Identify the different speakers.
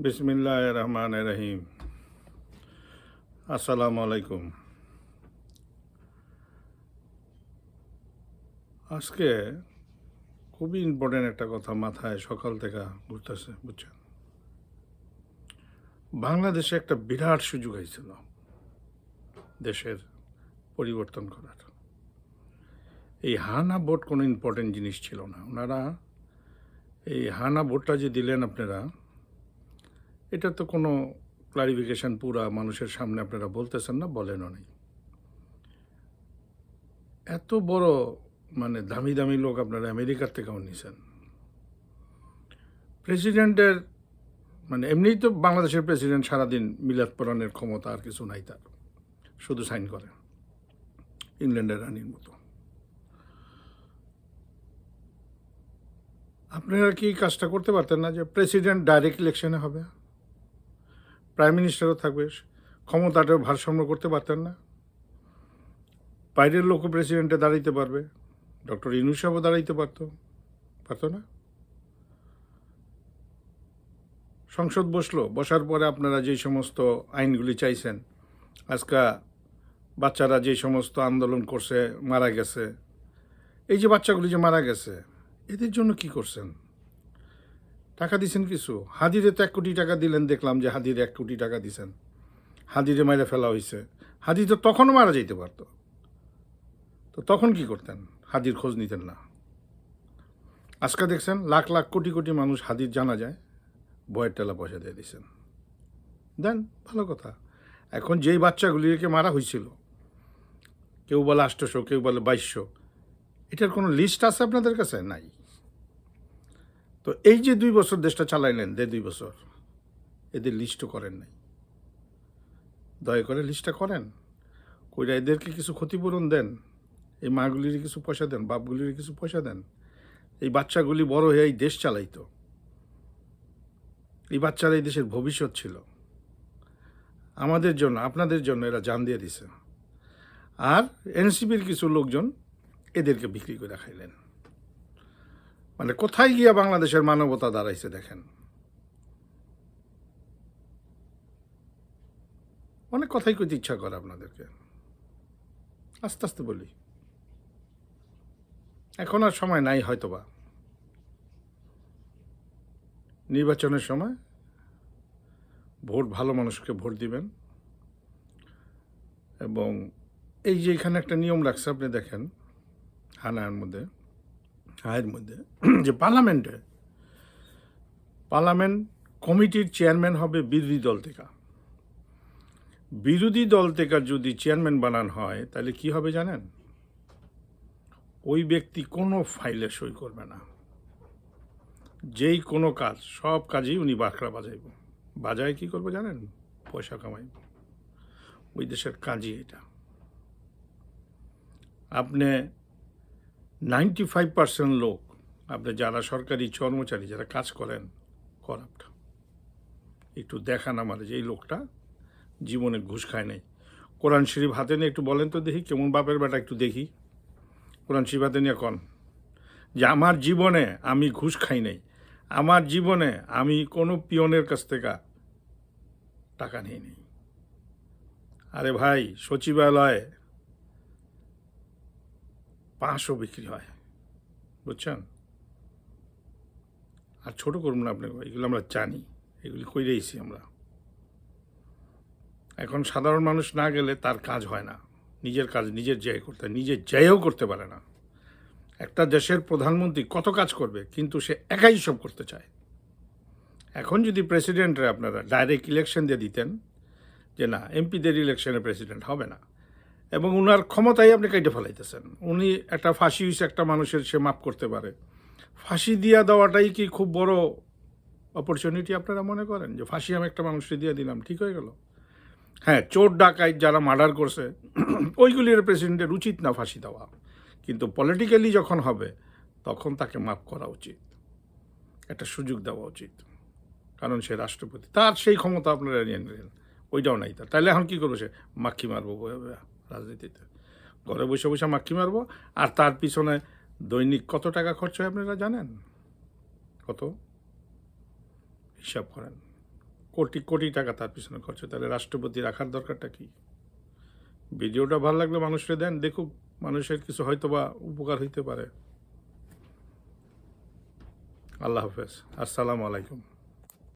Speaker 1: বিসমিল্লাহির রহমানির রহিম। আসসালামু আলাইকুম। আজকে খুবই ইম্পর্টেন্ট একটা কথা মাথায় সকাল থেকে ঘুরতেছে, বুঝছেন? বাংলাদেশে একটা বিরাট সুযোগ হয়েছিল দেশের পরিবর্তন করার। এই হানা ভোট কোনো ইম্পর্টেন্ট জিনিস ছিল না। ওনারা এই হানা ভোটটা যে দিলেন আপনারা, এটা তো কোনো ক্লারিফিকেশন পুরা মানুষের সামনে আপনারা বলতেছেন না, বলেনও নেই। এত বড় দামি দামি লোক আপনারা আমেরিকার থেকেও নিছেন। প্রেসিডেন্টের এমনিই তো বাংলাদেশের প্রেসিডেন্ট সারাদিন মিলাদ পড়ানোর ক্ষমতা আর কিছু নাই তার, শুধু সাইন করে ইংল্যান্ডের রানীর মতো। আপনারা কি কাজটা করতে পারতেন না যে প্রেসিডেন্ট ডাইরেক্ট ইলেকশনে হবে, প্রাইম মিনিস্টারও থাকবে, ক্ষমতাটাও ভারসাম্য করতে পারতেন না? বাইরের লোকও প্রেসিডেন্টে দাঁড়াইতে পারবে, ডক্টর ইউনূস সাহেবও দাঁড়াইতে পারতো না? সংসদ বসার পরে আপনারা যে সমস্ত আইনগুলি চাইছেন, আজকে বাচ্চারা যে সমস্ত আন্দোলন করছে, মারা গেছে, এই যে বাচ্চাগুলি যে মারা গেছে, এদের জন্য কি করছেন? টাকা দিছেন কিছু? হাদিরে তো 1 কোটি টাকা দিলেন, দেখলাম যে হাদিরে 1 কোটি টাকা দিছেন, হাদিরে মাইরে ফেলা হয়েছে। হাদি তো তখনও মারা যেতে পারত, তো তখন কি করতেন? হাদির খোঁজ নিতেন না। আজকে দেখছেন লাখ লাখ কোটি কোটি মানুষ হাদির জানা যায়, বয়ের টেলা পয়সা দিয়ে দিছেন। দেন, ভালো কথা। এখন যেই বাচ্চাগুলিকে মারা হয়েছিল, কেউ বলে 800, কেউ বলে 2200, এটার কোনো লিস্ট আছে আপনাদের কাছে? নাই। তো এই যে 2 বছর দেশটা চালাইলেন, 2 বছর, এদের লিস্টও করেন নাই। দয়া করে লিস্টটা করেন, কইরা এদেরকে কিছু ক্ষতিপূরণ দেন, এই মাগুলির কিছু পয়সা দেন, বাপগুলির কিছু পয়সা দেন। এই বাচ্চাগুলি বড় হয়ে এই দেশ চালাইতো, এই বাচ্চারা এই দেশের ভবিষ্যৎ ছিল। আমাদের জন্য, আপনাদের জন্য এরা জান দিয়ে দিছে। আর এনসিপির কিছু লোকজন এদেরকে বিক্রি করে খাইলেন। কোথায় গিয়া বাংলাদেশের মানবতা দাঁড়াইছে দেখেন। অনেক কথাই কইতে ইচ্ছা করে আপনাদেরকে, আস্তে আস্তে বলি। এখন আর সময় নাই হয়তোবা। নির্বাচনের সময় ভোট, ভালো মানুষকে ভোট দিবেন। এবং এই যে এখানে একটা নিয়ম রাখছে, আপনি দেখেন হায়ের মধ্যে যে পার্লামেন্ট কমিটির চেয়ারম্যান হবে বিরোধী দল থেকে। বিরোধী দল থেকে যদি চেয়ারম্যান বানান হয়, তাহলে কি হবে জানেন? ওই ব্যক্তি কোনো ফাইলে সই করবে না। যেই কোনো কাজ, সব কাজেই উনি বাঁকড়া বাজায় কি করবো জানেন? পয়সা কামাইব। ওই দেশের কাজই এটা। আপনি 95% লোক, আপনি যারা সরকারি কর্মচারী, যারা কাজ করেন, করাপ্ট। একটু দেখান আমার যে এই লোকটা জীবনে ঘুষ খায় নাই। কোরআন শরীফ হাতে নিয়ে একটু বলেন তো দেখি, কেমন বাপের বেটা, একটু দেখি। কোরআন শরীফ হাতে নিয়ে কন যে আমার জীবনে আমি ঘুষ খাই নাই, আমার জীবনে আমি কোনো পিয়নের কাছ থেকে টাকা নিই নি। আরে ভাই, সচিবালয়ে 500 বিক্রি হয়, বুঝছেন? আর ছোট করুন না আপনি, এগুলো আমরা জানি, এগুলি কইরেইছি আমরা। এখন সাধারণ মানুষ না গেলে তার কাজ হয় না। নিজের কাজ নিজের জায়গায় করতে হয়, নিজের জায়গাও করতে পারে না। একটা দেশের প্রধানমন্ত্রী কত কাজ করবে, কিন্তু সে একাই সব করতে চায়। এখন যদি প্রেসিডেন্টরা আপনারা ডাইরেক্ট ইলেকশন দিয়ে দিতেন, যে না, এমপিদের ইলেকশনে প্রেসিডেন্ট হবে না, এবং উনার ক্ষমতাই আপনি কেটে ফেলাইতেছেন। উনি একটা ফাঁসি হয়েছে একটা মানুষের, সে মাফ করতে পারে। ফাঁসি দিয়া দেওয়াটাই কি খুব বড় অপরচুনিটি আপনারা মনে করেন? যে ফাঁসি আমি একটা মানুষকে দিয়ে দিলাম, ঠিক হয়ে গেল? হ্যাঁ, চোর ডাকাইত যারা মার্ডার করছে, ওইগুলির প্রেসিডেন্টের উচিত না ফাঁসি দেওয়া, কিন্তু পলিটিক্যালি যখন হবে তখন তাকে মাফ করা উচিত, একটা সুযোগ দেওয়া উচিত, কারণ সে রাষ্ট্রপতি, তার সেই ক্ষমতা আপনারা নিয়ে নিলেন, ওইটাও নাই তার। তাহলে এখন কী করবো? সে মাক্ষি মারবো রাজনীতিতে, ঘরে বসে বসে মাক্ষি মারবো। আর তার পিছনে দৈনিক কত টাকা খরচ হয় আপনারা জানেন? কত? হিসাব করেন। কোটি কোটি টাকা তার পিছনে খরচ, তাহলে রাষ্ট্রপতি রাখার দরকারটা কি? ভিডিওটা ভালো লাগলে মানুষকে দেন, দেখুক, মানুষের কিছু হয়তো বা উপকার হইতে পারে। আল্লাহ হাফেজ, আসসালামু আলাইকুম।